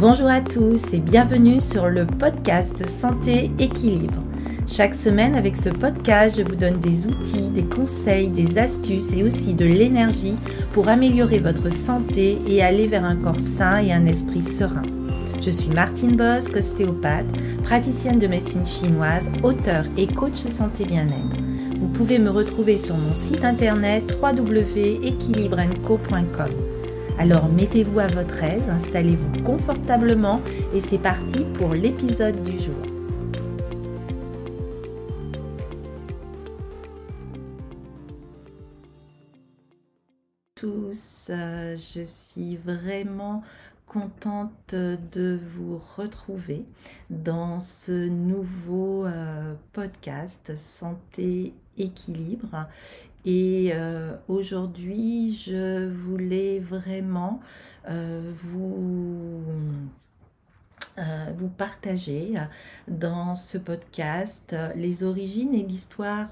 Bonjour à tous et bienvenue sur le podcast Santé Équilibre. Chaque semaine avec ce podcast, je vous donne des outils, des conseils, des astuces et aussi de l'énergie pour améliorer votre santé et aller vers un corps sain et un esprit serein. Je suis Martine Bosque, ostéopathe, praticienne de médecine chinoise, auteure et coach santé bien-être. Vous pouvez me retrouver sur mon site internet www.equilibrenco.com. Alors mettez-vous à votre aise, installez-vous confortablement et c'est parti pour l'épisode du jour. Tous, je suis vraiment contente de vous retrouver dans ce nouveau podcast Santé Équilibre. Et aujourd'hui, je voulais vraiment vous partager dans ce podcast les origines et l'histoire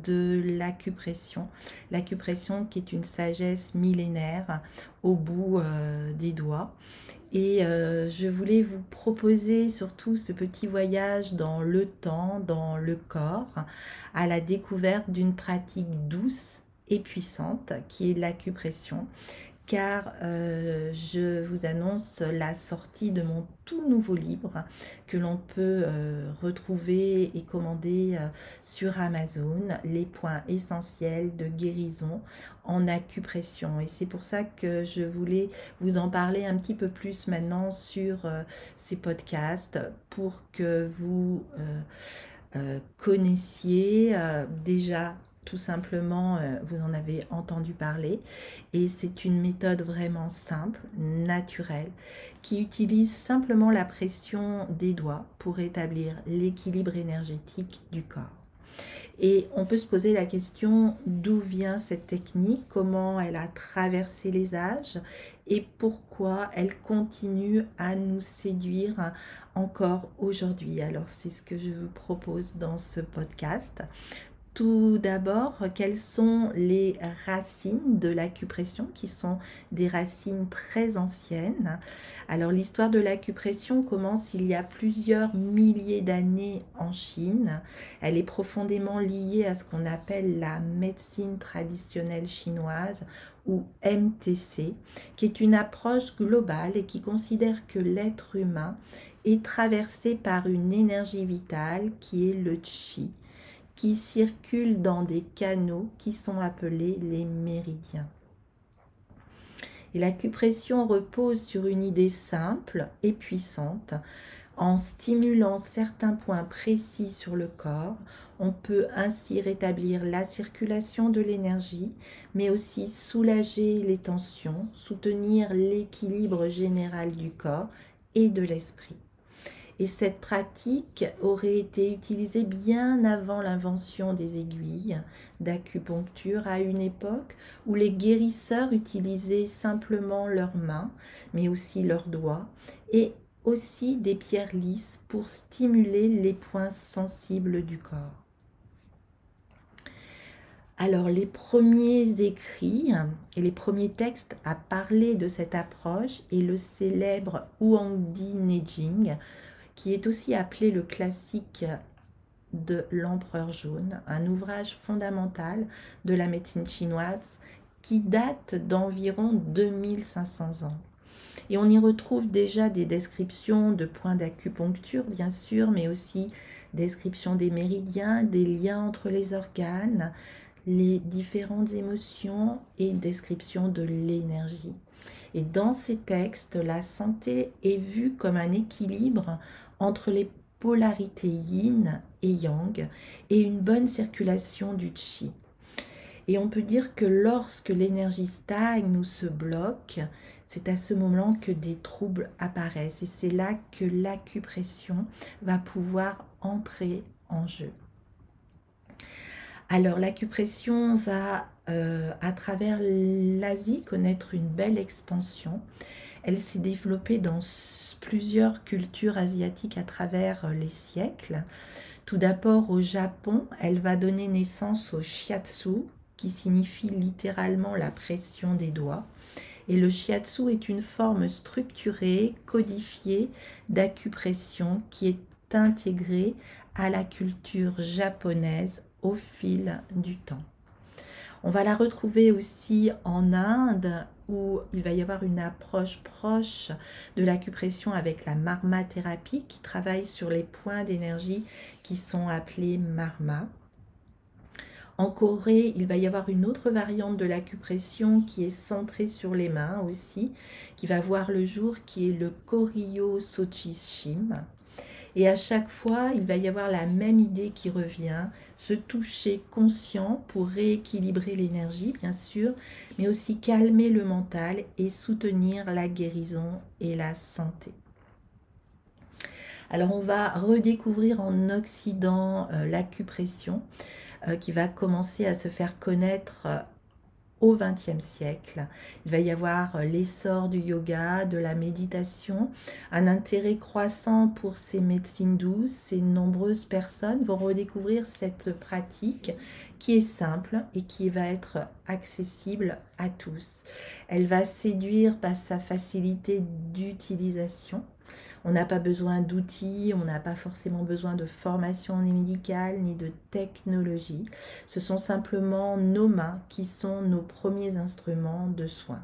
de l'acupression. L'acupression qui est une sagesse millénaire au bout des doigts. Et je voulais vous proposer surtout ce petit voyage dans le temps, dans le corps, à la découverte d'une pratique douce et puissante qui est l'acupression. Car je vous annonce la sortie de mon tout nouveau livre que l'on peut retrouver et commander sur Amazon, les points essentiels de guérison en acupression. Et c'est pour ça que je voulais vous en parler un petit peu plus maintenant sur ces podcasts pour que vous connaissiez déjà. Tout simplement, vous en avez entendu parler et c'est une méthode vraiment simple, naturelle, qui utilise simplement la pression des doigts pour établir l'équilibre énergétique du corps. Et on peut se poser la question d'où vient cette technique, comment elle a traversé les âges et pourquoi elle continue à nous séduire encore aujourd'hui. Alors c'est ce que je vous propose dans ce podcast. Tout d'abord, quelles sont les racines de l'acupression qui sont des racines très anciennes? Alors l'histoire de l'acupression commence il y a plusieurs milliers d'années en Chine. Elle est profondément liée à ce qu'on appelle la médecine traditionnelle chinoise ou MTC, qui est une approche globale et qui considère que l'être humain est traversé par une énergie vitale qui est le qi, qui circulent dans des canaux qui sont appelés les méridiens. Et l'acupression repose sur une idée simple et puissante. En stimulant certains points précis sur le corps, on peut ainsi rétablir la circulation de l'énergie, mais aussi soulager les tensions, soutenir l'équilibre général du corps et de l'esprit. Et cette pratique aurait été utilisée bien avant l'invention des aiguilles d'acupuncture, à une époque où les guérisseurs utilisaient simplement leurs mains, mais aussi leurs doigts, et aussi des pierres lisses pour stimuler les points sensibles du corps. Alors les premiers écrits et les premiers textes à parler de cette approche est le célèbre Huangdi Neijing, qui est aussi appelé le classique de l'Empereur jaune, un ouvrage fondamental de la médecine chinoise qui date d'environ 2500 ans. Et on y retrouve déjà des descriptions de points d'acupuncture, bien sûr, mais aussi descriptions des méridiens, des liens entre les organes, les différentes émotions et descriptions de l'énergie. Et dans ces textes, la santé est vue comme un équilibre entre les polarités yin et yang et une bonne circulation du qi. Et on peut dire que lorsque l'énergie stagne ou se bloque, c'est à ce moment que des troubles apparaissent. Et c'est là que l'acupression va pouvoir entrer en jeu. Alors l'acupression va à travers l'Asie connaître une belle expansion. Elle s'est développée dans plusieurs cultures asiatiques à travers les siècles. Tout d'abord au Japon, elle va donner naissance au shiatsu, qui signifie littéralement la pression des doigts. Et le shiatsu est une forme structurée, codifiée d'acupression qui est intégrée à la culture japonaise au fil du temps. On va la retrouver aussi en Inde où il va y avoir une approche proche de l'acupression avec la marma thérapie qui travaille sur les points d'énergie qui sont appelés marma. En Corée, il va y avoir une autre variante de l'acupression qui est centrée sur les mains aussi, qui va voir le jour, qui est le Koryo Sochi Shim. Et à chaque fois, il va y avoir la même idée qui revient, se toucher conscient pour rééquilibrer l'énergie, bien sûr, mais aussi calmer le mental et soutenir la guérison et la santé. Alors, on va redécouvrir en Occident l'acupression qui va commencer à se faire connaître au XXe siècle. Il va y avoir l'essor du yoga, de la méditation, un intérêt croissant pour ces médecines douces et nombreuses personnes vont redécouvrir cette pratique qui est simple et qui va être accessible à tous. Elle va séduire par sa facilité d'utilisation. On n'a pas besoin d'outils, on n'a pas forcément besoin de formation ni médicale ni de technologie. Ce sont simplement nos mains qui sont nos premiers instruments de soins.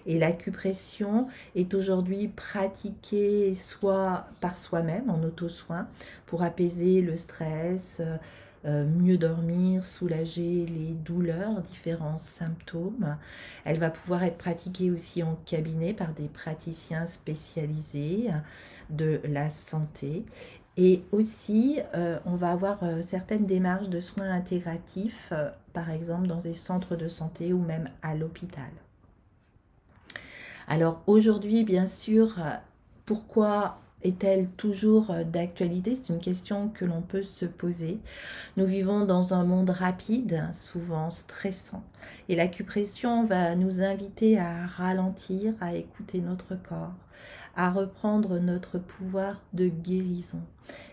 Et l'acupression est aujourd'hui pratiquée soit par soi-même en auto-soin pour apaiser le stress, mieux dormir, soulager les douleurs, différents symptômes. Elle va pouvoir être pratiquée aussi en cabinet par des praticiens spécialisés de la santé. Et aussi, on va avoir certaines démarches de soins intégratifs, par exemple dans des centres de santé ou même à l'hôpital. Alors aujourd'hui, bien sûr, pourquoi est-elle toujours d'actualité? C'est une question que l'on peut se poser. Nous vivons dans un monde rapide, souvent stressant. Et l'acupression va nous inviter à ralentir, à écouter notre corps, à reprendre notre pouvoir de guérison.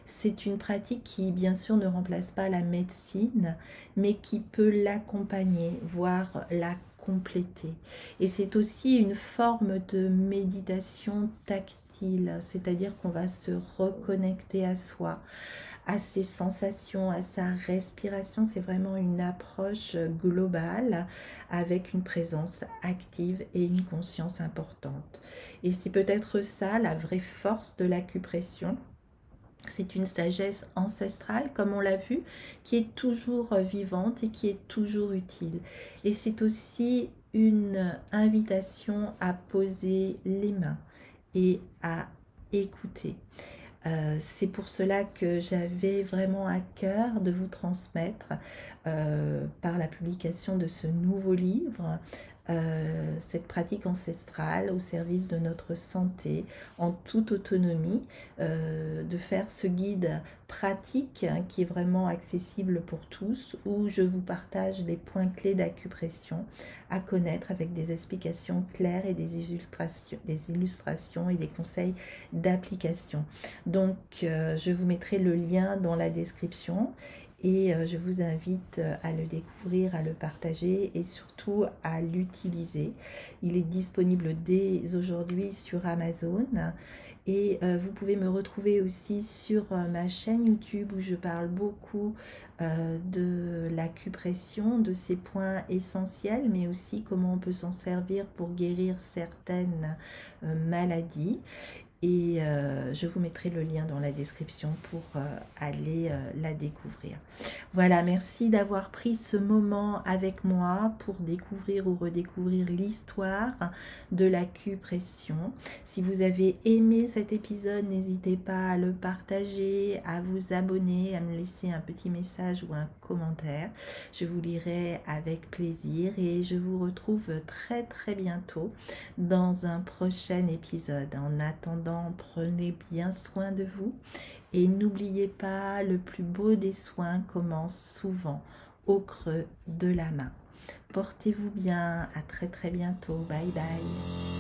C'est une pratique qui, bien sûr, ne remplace pas la médecine, mais qui peut l'accompagner, voire la compléter. Et c'est aussi une forme de méditation tactile, c'est-à-dire qu'on va se reconnecter à soi, à ses sensations, à sa respiration. C'est vraiment une approche globale avec une présence active et une conscience importante. Et c'est peut-être ça la vraie force de l'acupression. C'est une sagesse ancestrale, comme on l'a vu, qui est toujours vivante et qui est toujours utile. Et c'est aussi une invitation à poser les mains et à écouter. C'est pour cela que j'avais vraiment à cœur de vous transmettre par la publication de ce nouveau livre cette pratique ancestrale au service de notre santé en toute autonomie, de faire ce guide pratique qui est vraiment accessible pour tous, où je vous partage les points clés d'acupression à connaître avec des explications claires et des illustrations et des conseils d'application. Donc je vous mettrai le lien dans la description et je vous invite à le découvrir, à le partager et surtout à l'utiliser. Il est disponible dès aujourd'hui sur Amazon et vous pouvez me retrouver aussi sur ma chaîne YouTube où je parle beaucoup de l'acupression, de ces points essentiels, mais aussi comment on peut s'en servir pour guérir certaines maladies. Et je vous mettrai le lien dans la description pour aller la découvrir. Voilà, merci d'avoir pris ce moment avec moi pour découvrir ou redécouvrir l'histoire de l'acupression. Si vous avez aimé cet épisode, n'hésitez pas à le partager, à vous abonner, à me laisser un petit message ou un commentaire. Je vous lirai avec plaisir et je vous retrouve très très bientôt dans un prochain épisode. En attendant, prenez bien soin de vous et n'oubliez pas, le plus beau des soins commence souvent au creux de la main. Portez-vous bien, à très très bientôt, bye bye.